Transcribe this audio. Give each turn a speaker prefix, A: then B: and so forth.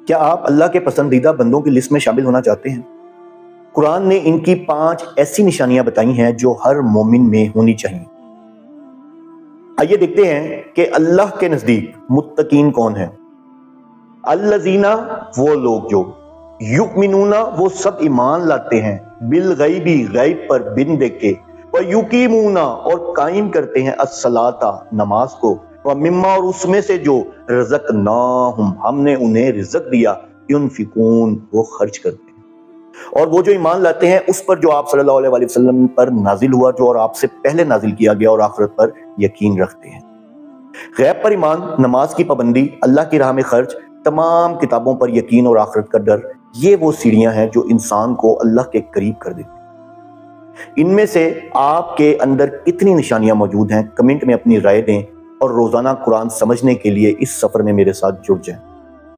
A: क्या आप अल्लाह के पसंदीदा बंदों की लिस्ट में शामिल होना चाहते हैं? कुरान ने इनकी 5 ऐसी निशानियां बताई हैं जो हर मोमिन में होनी चाहिए। आइए देखते हैं कि अल्लाह के नजदीक मुत्तकीन कौन है। अल्लज़ीना, वो लोग जो युमिनूना, वो सब ईमान लाते हैं, बिल गैबी, गैब पर बिन देखे, व युकीमूना, और कायम करते हैं अस्सलाता, नमाज को, व मिम्मा, और उसमें से जो रज़क़नाहुम, हमने उन्हें रिज़्क दिया, युनफिकून, वो खर्च करते हैं। और वो जो ईमान लाते हैं उस पर जो आप सल्लल्लाहु अलैहि वसल्लम पर नाजिल हुआ, जो और आपसे पहले नाजिल किया गया, और आखिरत पर यकीन रखते हैं। गैब पर ईमान, नमाज की पाबंदी, अल्लाह की राह में खर्च, तमाम किताबों पर यकीन और आखिरत का डर, ये वो सीढ़ियां हैं जो इंसान को अल्लाह के करीब कर देती हैं। इनमें से आपके अंदर कितनी निशानियां मौजूद हैं, कमेंट में अपनी राय दें और रोजाना कुरान समझने के लिए इस सफर में मेरे साथ जुड़ जाएं।